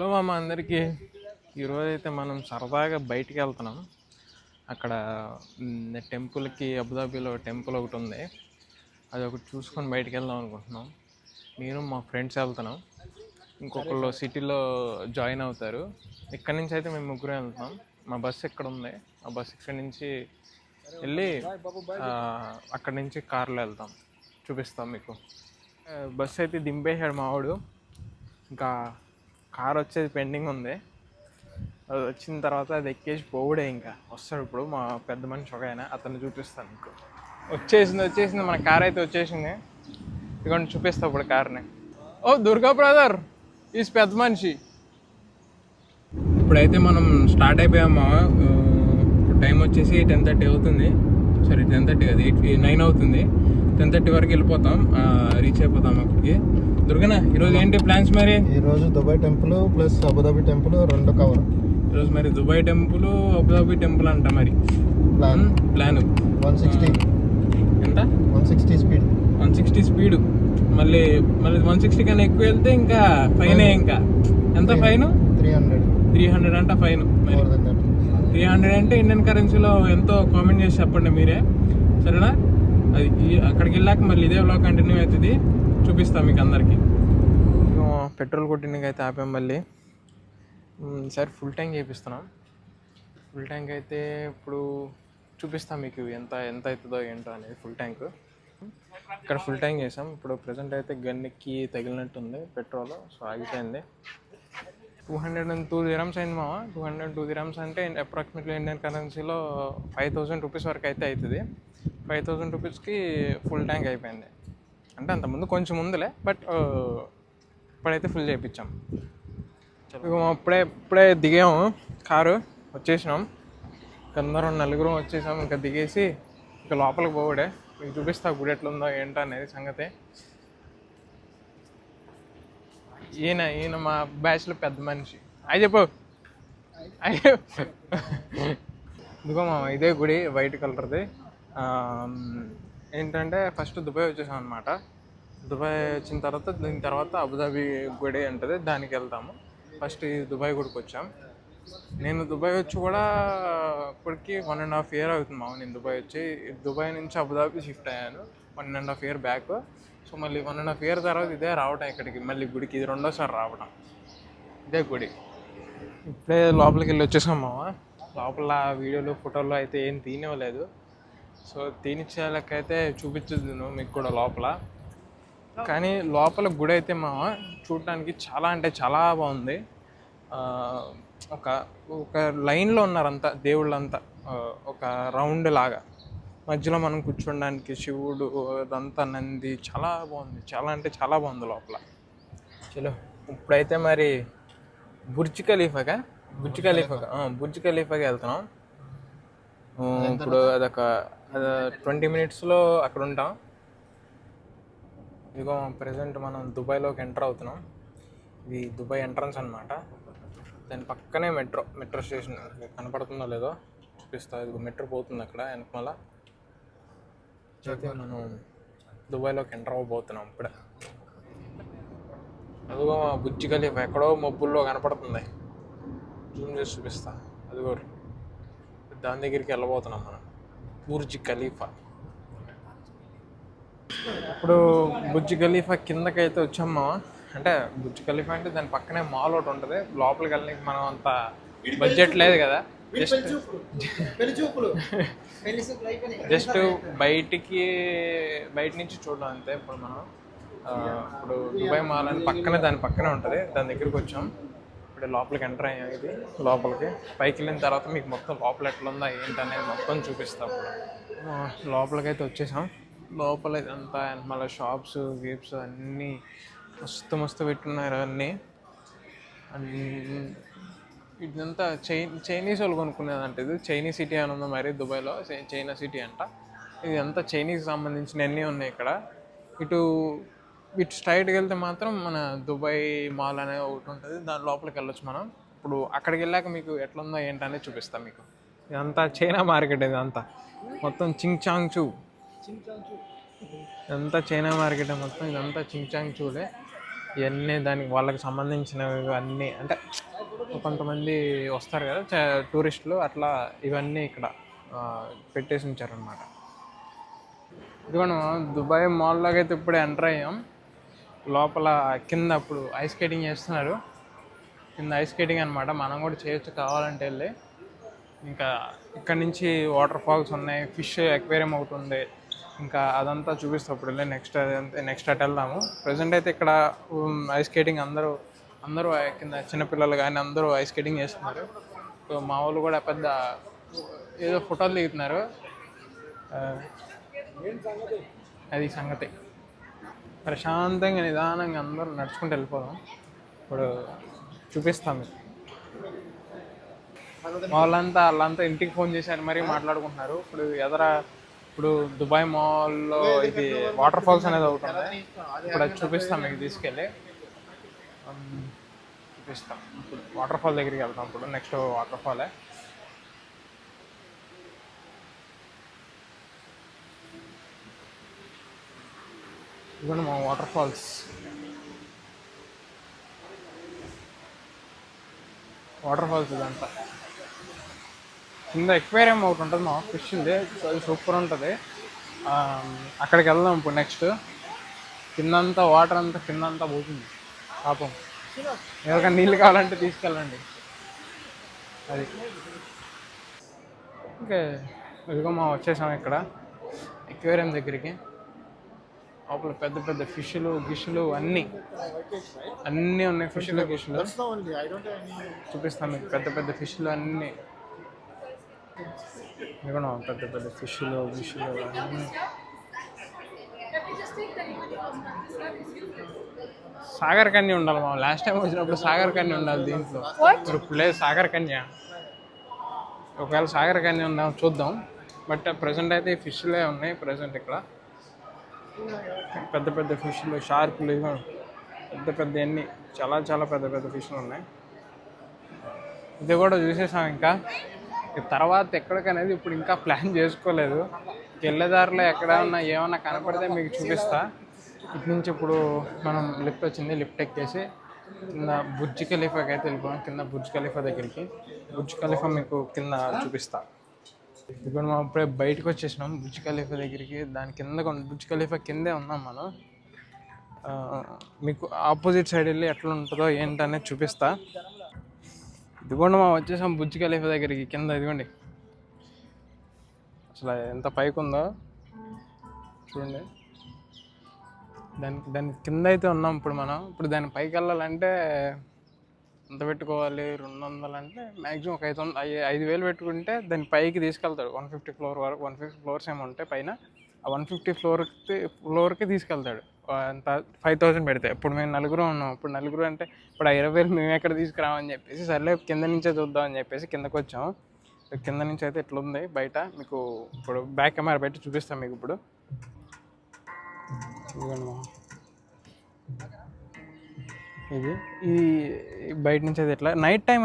Hello మామ అందరికీ. ఈరోజైతే మనం సరదాగా బయటికి వెళ్తున్నాం. అక్కడ టెంపుల్కి అబుదాబీలో టెంపుల్ ఒకటి ఉంది, అది ఒకటి చూసుకొని బయటికి వెళ్దాం అనుకుంటున్నాం. నేను మా ఫ్రెండ్స్ వెళ్తున్నాం, ఇంకొకళ్ళు సిటీలో జాయిన్ అవుతారు. ఇక్కడ నుంచి అయితే మేము ముగ్గురు వెళ్తున్నాం. మా బస్సు ఇక్కడ ఉంది, ఆ బస్సు ఇక్కడ నుంచి వెళ్ళి అక్కడి నుంచి కార్లో వెళ్తాం. చూపిస్తాం మీకు. బస్సు అయితే దింపేశాడు మావాడు, ఇంకా కార్ వచ్చేది పెండింగ్ ఉంది. అది వచ్చిన తర్వాత అది ఎక్కేసి పోవుడే. ఇంకా వస్తాడు ఇప్పుడు మా పెద్ద మనిషి ఒక ఆయన, అతన్ని చూపిస్తాను మీకు. వచ్చేసింది మన కార్ అయితే వచ్చేసింది. ఇదిగోండి చూపిస్తా ఇప్పుడు కార్ని. ఓ దుర్గా బ్రదర్ ఈజ్ పెద్ద మనిషి. ఇప్పుడైతే మనం స్టార్ట్ అయిపోయామా. ఇప్పుడు టైం వచ్చేసి 10:30 అవుతుంది. సరే 10:30 కాదు, 9 అవుతుంది. 10:30 వరకు వెళ్ళిపోతాం, రీచ్ అయిపోతాం అక్కడికి. దుర్గనా ఈరోజు ఏంటి ప్లాన్స్ మరి? ఈరోజు Dubai temple plus Abu Dhabi temple రెండు కవర్. ఈరోజు మరి దుబాయ్ టెంపుల్ అబుదాబి టెంపుల్ అంట. మరి ప్లాన్ 160 ఎంత? 160 స్పీడ్. 160 స్పీడ్. మళ్ళీ 160 కన్నా ఎక్కువ వెళ్తే ఇంకా ఫైనే. ఇంకా ఎంత ఫైన్? 300 అంట ఫైన్. మరి 300 అంటే ఇండియన్ కరెన్సీలో ఎంతో కామెంట్ చేసి చెప్పండి మీరే, సరేనా? అది అక్కడికి వెళ్ళాక మళ్ళీ ఇదే వ్లాగ్ కంటిన్యూ అవుతుంది, చూపిస్తాం మీకు అందరికీ. పెట్రోల్ కొట్టినకి అయితే ఆపాం. మళ్ళీ సరే ఫుల్ ట్యాంక్ చేపిస్తున్నాం. ఫుల్ ట్యాంక్ అయితే ఇప్పుడు చూపిస్తాం మీకు ఎంత అవుతుందో ఏంటో అనేది. ఫుల్ ట్యాంక్ ఇక్కడ ఫుల్ ట్యాంక్ చేసాం. ఇప్పుడు ప్రజెంట్ అయితే గన్నికి తగిలినట్టుంది పెట్రోల్, సో ఆగిపోయింది. 202 dirhams అయింది మామ. 202 dirhams అంటే అప్రాక్సిమేట్లీ ఇండియన్ కరెన్సీలో 5000 రూపీస్ వరకు అయితే అవుతుంది. 5000 రూపీస్కి ఫుల్ ట్యాంక్ అయిపోయింది. అంటే అంతకుముందు కొంచెం ముందులే, బట్ ఇప్పుడైతే ఫుల్ చేయించాం. ఇప్పుడే దిగాము, కారు వచ్చేసినాం. అందరం నలుగురం వచ్చేసాం. ఇంకా దిగేసి ఇంకా లోపలికి పోవడే. మీకు చూపిస్తా గుడి ఎట్లుందో ఏంటో అనేది సంగతి. ఈయన మా బ్యాచ్లో పెద్ద మనిషి. అయ్యి చెప్పు. ఇదిగో మా ఇదే గుడి, వైట్ కలర్ది. ఏంటంటే ఫస్ట్ దుబాయ్ వచ్చేసాం అనమాట. దుబాయ్ వచ్చిన తర్వాత దీని తర్వాత అబుదాబి గుడి ఉంటుంది, దానికి వెళ్తాము. ఫస్ట్ ఈ దుబాయ్ గుడికి వచ్చాం. నేను దుబాయ్ వచ్చి కూడా ఇప్పటికి 1.5 year అవుతుంది మామ. నేను దుబాయ్ నుంచి అబుదాబి షిఫ్ట్ అయ్యాను 1.5 year బ్యాక్. సో మళ్ళీ 1.5 year తర్వాత ఇదే రావటం ఇక్కడికి, మళ్ళీ గుడికి. ఇది రెండోసారి రావడం ఇదే గుడి. ఇప్పుడే లోపలికి వెళ్ళి వచ్చేసాం మామ. లోపల వీడియోలు ఫోటోలు అయితే ఏం తీనివ్వలేదు, సో తీనిచ్చేలకైతే చూపించదు మీకు కూడా లోపల. కానీ లోపల గుడి అయితే మామ చూడటానికి చాలా అంటే చాలా బాగుంది. ఒక లైన్లో ఉన్నారంతా దేవుళ్ళంతా, ఒక రౌండ్ లాగా. మధ్యలో మనం కూర్చోడానికి శివుడు, అదంతా నంది, చాలా బాగుంది. చాలా అంటే చాలా బాగుంది లోపల. చలో ఇప్పుడైతే మరి బుర్జ్ ఖలీఫాకి వెళ్తున్నాం. ఇప్పుడు అదొక 20 minutesలో అక్కడ ఉంటాం. ఇదిగో ప్రజెంట్ మనం దుబాయ్లోకి ఎంటర్ అవుతున్నాం. ఇది దుబాయ్ ఎంట్రన్స్ అనమాట. దాని పక్కనే మెట్రో స్టేషన్. కనపడుతుందో లేదో చూపిస్తా. ఇదిగో మెట్రో పోతుంది అక్కడ వెనకమాల. అయితే మనం దుబాయ్లోకి ఎంటర్ అవ్వబోతున్నాం ఇప్పుడే. అదిగో బుర్జ్ ఖలీఫా ఎక్కడో మబ్బుల్లో కనపడుతుంది, జూమ్ చేసి చూపిస్తా. అదిగో దాని దగ్గరికి వెళ్ళబోతున్నాం మనం, బుర్జ్ ఖలీఫా. ఇప్పుడు బుర్జ్ ఖలీఫా కిందకైతే వచ్చామా. అంటే బుర్జ్ ఖలీఫా అంటే దాని పక్కనే మాల్ ఒకటి ఉంటుంది. లోపలికి వెళ్ళడానికి మనం అంత బడ్జెట్ లేదు కదా, జస్ట్ బయట నుంచి చూడడం అంతే. ఇప్పుడు మనం ఇప్పుడు దుబాయ్ మాల్ అని దాని పక్కనే ఉంటుంది, దాని దగ్గరికి వచ్చాం. ఇప్పుడు లోపలికి ఎంటర్ అయ్యాం. ఇది లోపలికి పైకి వెళ్ళిన తర్వాత మీకు మొత్తం లోపల ఎట్లుందా ఏంటనేది మొత్తం చూపిస్తాం. ఇప్పుడు లోపలికైతే వచ్చేసాం. లోపల ఇదంతా మళ్ళీ షాప్స్ గేప్స్ అన్నీ మస్తు పెట్టున్నారు. ఇదంతా చైనీస్ వాళ్ళు కొనుక్కునేదంట. ఇది చైనీస్ సిటీ అని ఉంది మరి దుబాయ్లో, చైనా సిటీ అంట. ఇదంతా చైనీస్ సంబంధించిన అన్నీ ఉన్నాయి ఇక్కడ. ఇటు స్ట్రైట్కి వెళ్తే మాత్రం మన దుబాయ్ మాల్ అనేది ఒకటి ఉంటుంది, దాని లోపలికి వెళ్ళొచ్చు మనం. ఇప్పుడు అక్కడికి వెళ్ళాక మీకు ఎట్లుందో ఏంటనేది చూపిస్తాం మీకు. ఇదంతా చైనా మార్కెట్. ఇదంతా మొత్తం చింగ్చాంగ్చూ, ఇదంతా చైనా మార్కెట్ మొత్తం. ఇదంతా చింగ్చాంగ్చూలే. ఇవన్నీ దానికి వాళ్ళకి సంబంధించినవి అన్నీ అంటే కొంతమంది వస్తారు కదా టూరిస్టులు, అట్లా ఇవన్నీ ఇక్కడ పెట్టేసి ఉంచారనమాట. ఇదిగోను దుబాయ్ మాల్లోకి అయితే ఇప్పుడే ఎంటర్ అయ్యాం. లోపల కింద అప్పుడు ఐస్ స్కేటింగ్ చేస్తున్నారు, కింద ఐస్ స్కేటింగ్ అనమాట. మనం కూడా చేయొచ్చు కావాలంటే వెళ్ళి. ఇంకా ఇక్కడ నుంచి వాటర్ ఫాల్స్ ఉన్నాయి, ఫిష్ ఎక్వేరియం ఒకటి ఉంది, ఇంకా అదంతా చూపిస్తాం ఇప్పుడు వెళ్ళి. నెక్స్ట్ అటు వెళ్దాము. ప్రజెంట్ అయితే ఇక్కడ ఐస్ స్కేటింగ్ అందరూ కింద చిన్నపిల్లలు కానీ అందరూ ఐస్ స్కేటింగ్ చేస్తున్నారు. సో మా వాళ్ళు కూడా పెద్ద ఏదో ఫోటోలు దిగుతున్నారు. అది సంగతి. ప్రశాంతంగా నిదానంగా అందరూ నడుచుకుంటూ వెళ్ళిపోదాం. ఇప్పుడు చూపిస్తాం మీకు. వాళ్ళంతా ఇంటికి ఫోన్ చేశారు మరీ మాట్లాడుకుంటున్నారు. ఇప్పుడు దుబాయ్ మాల్లో ఇది వాటర్ ఫాల్స్ అనేది ఒకటి ఉంది. ఇప్పుడు అది చూపిస్తాం మీకు, తీసుకెళ్ళి చూపిస్తాం. ఇప్పుడు వాటర్ ఫాల్ దగ్గరికి వెళ్తాం. ఇప్పుడు నెక్స్ట్ వాటర్ ఫాలే. ఇదిగోండి మా వాటర్ ఫాల్స్. ఇదంతా కింద ఎక్వేరియం ఒకటి ఉంటుంది మా ఫిష్ ఉంది, అది సూపర్ ఉంటుంది. అక్కడికి వెళ్దాం ఇప్పుడు నెక్స్ట్. కిందంతా వాటర్ అంతా కిందంతా పోతుంది పాపం. ఎవరికైనా నీళ్ళు కావాలంటే తీసుకెళ్ళండి. అది ఓకే. ఇదిగో మా వచ్చేసాం ఇక్కడ ఎక్వేరియం దగ్గరికి. లోపల పెద్ద పెద్ద ఫిష్లు గిష్లు అన్నీ ఉన్నాయి. ఫిష్లు గిష్లు చూపిస్తాను మీకు. పెద్ద పెద్ద ఫిష్లు అన్నీ ఇదిగో పెద్ద పెద్ద ఫిష్లు గిష్లు అన్నీ. సాగర్ కన్య ఉండాలి మా. లాస్ట్ టైం వచ్చినప్పుడు సాగర్ కన్య ఉండాలి దీంట్లో. ఇప్పుడు లేదు సాగర్ కన్య. ఒకవేళ సాగర్ కన్య ఉందాం చూద్దాం. బట్ ప్రజెంట్ అయితే ఫిష్లే ఉన్నాయి ప్రజెంట్ ఇక్కడ. పెద్ద పెద్ద ఫిష్లు, షార్క్లు, పెద్ద అన్నీ చాలా పెద్ద ఫిష్లు ఉన్నాయి. ఇది కూడా చూసేసాం. ఇంకా తర్వాత ఎక్కడికనేది ఇప్పుడు ఇంకా ప్లాన్ చేసుకోలేదు. వెళ్ళేదారిలో ఏమన్నా కనపడితే మీకు చూపిస్తా. ఇటు నుంచి ఇప్పుడు మనం లిఫ్ట్ వచ్చింది, లిఫ్ట్ ఎక్కేసి కింద బుర్జ్ ఖలీఫాకి అయితే వెళ్ళిపోయాం. కింద బుర్జ్ ఖలీఫా దగ్గరికి. బుర్జ్ ఖలీఫా మీకు కింద చూపిస్తా. ఇప్పుడు మనం ఇప్పుడే బయటకు వచ్చేసినాం బుర్జ్ ఖలీఫా దగ్గరికి. దాని కింద బుర్జ్ ఖలీఫా కిందే ఉన్నాం మనం. మీకు ఆపోజిట్ సైడ్ వెళ్ళి ఎట్లా ఉంటుందో ఏంటనేది చూపిస్తా. ఇదిగోండి మనం వచ్చేసాం బుర్జ్ ఖలీఫా దగ్గరికి. కింద ఇదిగోండి అసలు ఎంత పైకి ఉందో చూడండి. దాని కింద అయితే ఉన్నాం ఇప్పుడు మనం. ఇప్పుడు దాని పైకి వెళ్ళాలంటే ఎంత పెట్టుకోవాలి? 200 అంటే మ్యాక్సిమం ఒక 5,000 పెట్టుకుంటే దాని పైకి తీసుకెళ్తాడు. 150 ఫ్లోర్ వరకు. 150 ఫ్లోర్స్ ఏమో ఉంటాయి పైన. ఆ 150 ఫ్లోర్కి తీసుకెళ్తాడు. అంత 5,000 పెడితే. ఇప్పుడు మేము నలుగురు ఉన్నాం. ఇప్పుడు నలుగురు అంటే ఇప్పుడు ఆ 20,000 మేము ఎక్కడ తీసుకురామని చెప్పేసి సర్లే కింద నుంచే చూద్దామని చెప్పేసి కిందకు వచ్చాము. కింద నుంచి అయితే ఇట్లా ఉంది బయట. మీకు ఇప్పుడు బ్యాక్ కెమెరా పెట్టి చూపిస్తాం మీకు. ఇప్పుడు ఇది బయట నుంచి అయితే ఇట్లా. నైట్ టైం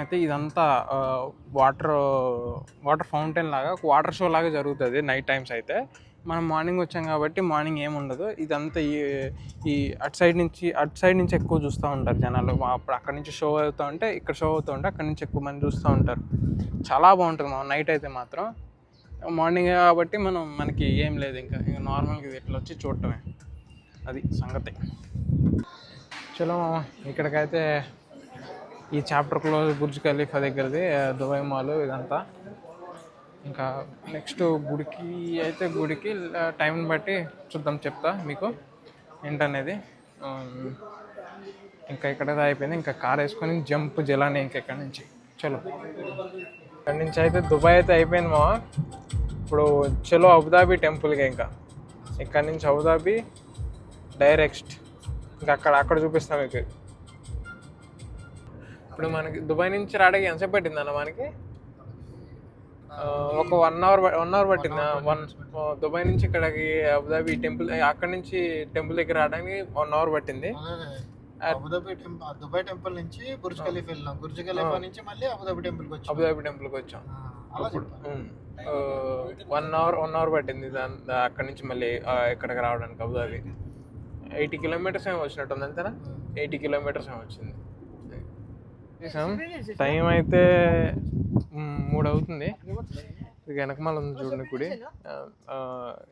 అయితే ఇదంతా వాటర్ ఫౌంటైన్ లాగా, వాటర్ షో లాగా జరుగుతుంది నైట్ టైమ్స్ అయితే. మనం మార్నింగ్ వచ్చాం కాబట్టి మార్నింగ్ ఏమి ఉండదు. ఇదంతా ఈ అటు సైడ్ నుంచి ఎక్కువ చూస్తూ ఉంటారు జనాలు. అప్పుడు అక్కడ నుంచి షో అవుతూ ఉంటే ఇక్కడ షో అవుతూ ఉంటే అక్కడ నుంచి ఎక్కువ మంది చూస్తూ ఉంటారు. చాలా బాగుంటుంది నైట్ అయితే మాత్రం. మార్నింగ్ కాబట్టి మనకి ఏం లేదు, ఇంకా నార్మల్గా ఇది ఇట్లా వచ్చి చూడటమే. అది సంగతి. చలో ఇక్కడికైతే ఈ చాప్టర్ క్లోజ్. బుర్జ్ ఖలీఫా దగ్గరది దుబాయ్ మాల్ ఇదంతా. ఇంకా నెక్స్ట్ గుడికి టైంని బట్టి చూద్దాం, చెప్తా మీకు ఏంటనేది. ఇంకా ఇక్కడైతే అయిపోయింది. ఇంకా కార్ వేసుకొని జంప్ జలాని ఇంకా ఇక్కడి నుంచి. చలో ఇక్కడి నుంచి అయితే దుబాయ్ అయితే అయిపోయింది మా. ఇప్పుడు చలో అబుదాబి టెంపుల్కి. ఇంకా ఇక్కడి నుంచి అబుదాబి డైరెక్ట్ ఇంకా అక్కడ చూపిస్తాం మీకు. ఇప్పుడు మనకి దుబాయ్ నుంచి రావడానికి ఎంతసేపు పట్టింది అన్న? మనకి ఒక 1 అవర్ పట్టింది. దుబాయ్ నుంచి ఇక్కడికి అబుదాబి టెంపుల్, అక్కడ నుంచి టెంపుల్ దగ్గర రావడానికి 1 అవర్ పట్టింది. దుబాయ్ టెంపుల్ నుంచి బుర్జ్ ఖలీఫా వెళ్ళాం. బుర్జ్ ఖలీఫా నుంచి మళ్ళీ అబుదాబి టెంపుల్కి వచ్చాం. 1 అవర్ పట్టింది అక్కడ నుంచి మళ్ళీ ఇక్కడికి రావడానికి అబుదాబి. 80 కిలోమీటర్స్ ఏమో వచ్చినట్టుంది అంతేనా? 80 కిలోమీటర్స్ ఏమో వచ్చింది. టైం అయితే 3 అవుతుంది. వెనకమాల ఉంది చూడండి గుడి,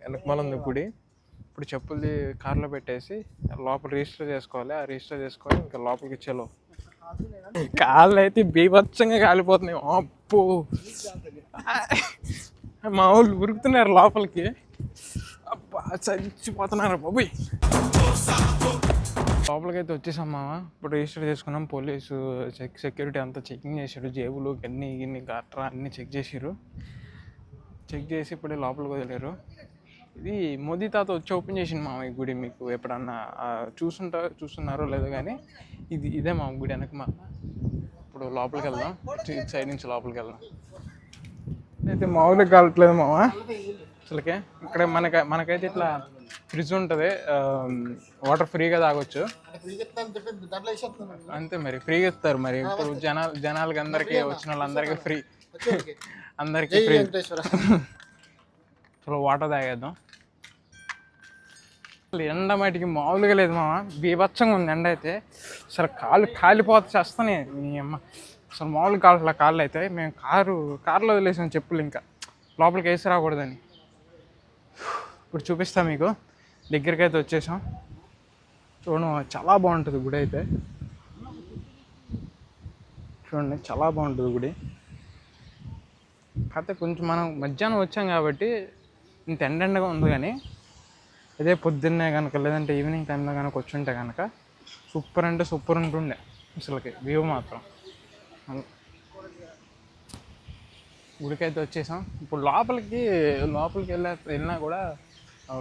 వెనకమాల ఉంది గుడి. ఇప్పుడు చెప్పులది కార్లో పెట్టేసి లోపల రిజిస్టర్ చేసుకోవాలి. ఆ రిజిస్టర్ చేసుకొని ఇంకా లోపలికి ఇచ్చేలో. కాళ్ళు అయితే బీభత్సంగా కాలిపోతున్నాయి. అప్పు మా వాళ్ళు ఉరుకుతున్నారు లోపలికి. అబ్బా చచ్చిపోతున్నారు బాబోయ్. లోపలికి అయితే వచ్చేసాం మామ. ఇప్పుడు రిజిస్టర్ చేసుకున్నాం. పోలీసు సెక్యూరిటీ అంతా చెకింగ్ చేశారు. జేబులు గిన్ని గట్రా అన్నీ చెక్ చేసారు. చెక్ చేసి ఇప్పుడే లోపలికి వదిలేరు. ఇది మోదీ తాత వచ్చి ఓపెన్ చేసింది మామ ఈ గుడి. మీకు ఎప్పుడన్నా చూస్తున్నారో లేదో కానీ ఇదే మా గుడి వెనక మా. ఇప్పుడు లోపలికి వెళ్దాం. సైడ్ నుంచి లోపలికి వెళ్దాం. అయితే మామూలుగా కావట్లేదు మామ అసలుకే. ఇక్కడ మనకైతే ఇట్లా ఫ్రిడ్జ్ ఉంటుంది, వాటర్ ఫ్రీగా తాగొచ్చు అంతే. మరి ఫ్రీగా ఇస్తారు. మరి ఇప్పుడు జనాలకి అందరికీ వచ్చిన వాళ్ళందరికీ ఫ్రీ, అందరికీ ఫ్రీ. అసలు వాటర్ తాగేద్దాం. అసలు ఎండ మటుకి మామూలుగా లేదు మామ, బీభత్సంగా ఉంది ఎండ అయితే. అసలు కాలిపోతే చేస్తానే మీ అమ్మ. అసలు మామూలుగా కాళ్ళు అయితే. మేము కారులో వదిలేసాం చెప్పులు, ఇంకా లోపలికి వేసి రాకూడదని. ఇప్పుడు చూపిస్తా మీకు. దగ్గరికి అయితే వచ్చేసాం. చూడండి చాలా బాగుంటుంది గుడి అయితే. చూడండి చాలా బాగుంటుంది గుడి. కాకపోతే కొంచెం మనం మధ్యాహ్నం వచ్చాం కాబట్టి ఇంత ఎండగా ఉంది. కానీ అదే పొద్దున్నే కనుక లేదంటే ఈవినింగ్ టైంలో కనుక వచ్చి ఉంటే కనుక సూపర్ అంటే సూపర్ ఉంటుండే అసలుకి. వ్యూ మాత్రం. గుడికైతే వచ్చేసాం. ఇప్పుడు లోపలికి వెళ్ళినా కూడా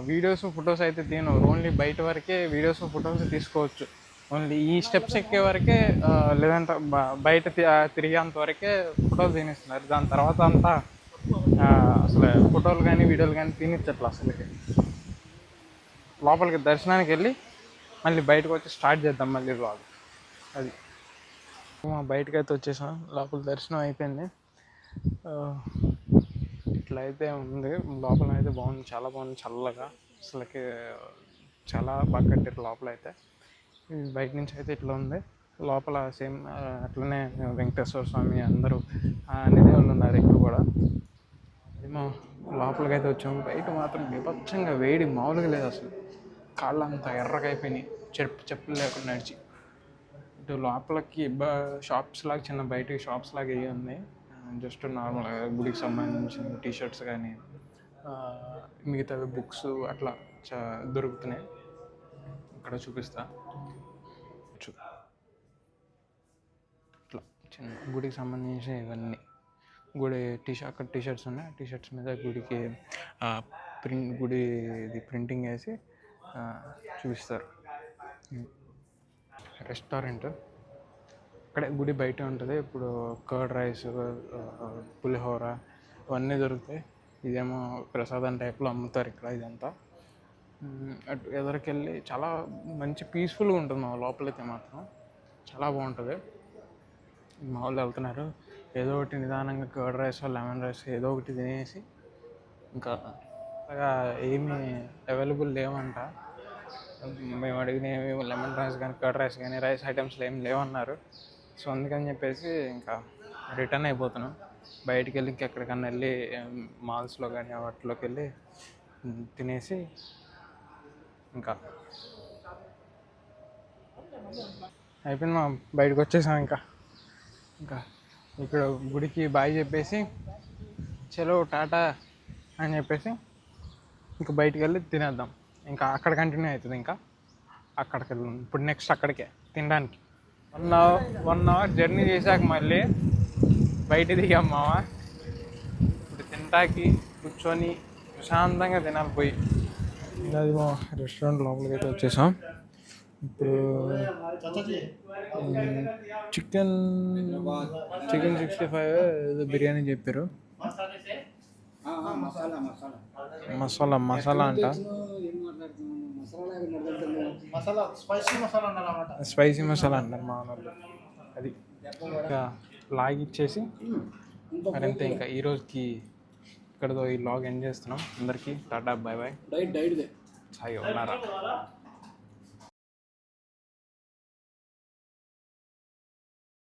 వీడియోస్ ఫొటోస్ అయితే తీయను. ఓన్లీ బయట వరకే వీడియోస్ ఫొటోస్ తీసుకోవచ్చు. ఓన్లీ ఈ స్టెప్స్ ఎక్కే వరకే, లేదంటే బయట తిరిగేంత వరకే ఫోటోలు తీనిస్తున్నారు. దాని తర్వాత అంతా అసలు ఫోటోలు కానీ వీడియోలు కానీ తీనిచ్చట్లా అసలుకి. లోపలికి దర్శనానికి వెళ్ళి మళ్ళీ బయటకు వచ్చి స్టార్ట్ చేద్దాం మళ్ళీ వ్లాగ్. అది బయటకు అయితే వచ్చేసాం. లోపల దర్శనం అయిపోయింది. ఇట్లా అయితే ఉంది. లోపల అయితే బాగుంది, చాలా బాగుంది, చల్లగా అసలుకి చాలా బాగా కట్టారు లోపల అయితే. బయట నుంచి అయితే ఇట్లా ఉంది. లోపల సేమ్ అట్లనే వెంకటేశ్వర స్వామి అందరూ అన్ని దేవుళ్ళు ఉన్నారు ఇక్కడ కూడా. ఏమో లోపలికి అయితే వచ్చాము. బయట మాత్రం విపక్షంగా వేడి మామూలుగా లేదు అసలు. కాళ్ళు అంతా ఎర్రగా అయిపోయినాయి చెప్పులు లేకుండా నడిచి. ఇటు లోపలికి షాప్స్ లాగా చిన్న బయట షాప్స్ లాగా ఇవి ఉన్నాయి. జస్ట్ నార్మల్ గుడికి సంబంధించిన టీషర్ట్స్ కానీ మిగతావి బుక్స్ అట్లా దొరుకుతున్నాయి. ఇక్కడ చూపిస్తా. ఇట్లా చిన్న గుడికి సంబంధించిన ఇవన్నీ. అక్కడ టీషర్ట్స్ ఉన్నాయి. టీషర్ట్స్ మీద గుడికి గుడిది ప్రింటింగ్ వేసి చూపిస్తారు. రెస్టారెంట్ అక్కడే గుడి బయట ఉంటుంది. ఇప్పుడు కర్డ్ రైస్, పులిహోర ఇవన్నీ దొరుకుతాయి. ఇదేమో ప్రసాదం టైప్లో అమ్ముతారు ఇక్కడ. ఇదంతా అటు ఎదురుకెళ్ళి చాలా మంచి పీస్ఫుల్గా ఉంటుంది. మా లోపలైతే మాత్రం చాలా బాగుంటుంది. మా వాళ్ళు వెళ్తున్నారు. ఏదో ఒకటి నిదానంగా కర్డ్ రైస్, లెమన్ రైస్ ఏదో ఒకటి తినేసి, ఇంకా ఏమీ అవైలబుల్ లేవంట. మేము అడిగిన ఏమి లెమన్ రైస్ కానీ కర్డ్ రైస్ కానీ రైస్ ఐటమ్స్లో ఏమి లేవన్నారు. సో అందుకని చెప్పేసి ఇంకా రిటర్న్ అయిపోతున్నాం. బయటికి వెళ్ళి ఇంకెక్కడికన్నా వెళ్ళి మాల్స్లో కానీ వాటిలోకి వెళ్ళి తినేసి ఇంకా అయిపోయింది. మా బయటకు వచ్చేసాం. ఇంకా ఇక్కడ గుడికి బాయ్ చెప్పేసి చలో టాటా అని చెప్పేసి ఇంకా బయటికి వెళ్ళి తినేద్దాం. ఇంకా అక్కడ కంటిన్యూ అవుతుంది. ఇంకా అక్కడికి వెళ్దాం. ఇప్పుడు నెక్స్ట్ అక్కడికే తినడానికి. 1 అవర్ జర్నీ చేశాక మళ్ళీ బయట దిగాం మామ. ఇప్పుడు తింటాకి కూర్చొని ప్రశాంతంగా తినాలి పోయి. అది మా రెస్టారెంట్ లోపలికి అయితే వచ్చేసాం. ఇప్పుడు చికెన్ 65 ఏదో బిర్యానీ చెప్పారు. మసాలా అంట. స్పైసీ మసాలా అంటారు మా వాళ్ళు. అది ఇంకా లాగిచ్చేసి మరింతే. ఇంకా ఈరోజుకి ఇక్కడతో ఈ లాగ్ ఎండ్ చేస్తున్నాం. అందరికీ టాటా బాయ్ బాయ్. సాయి ఉన్నారా?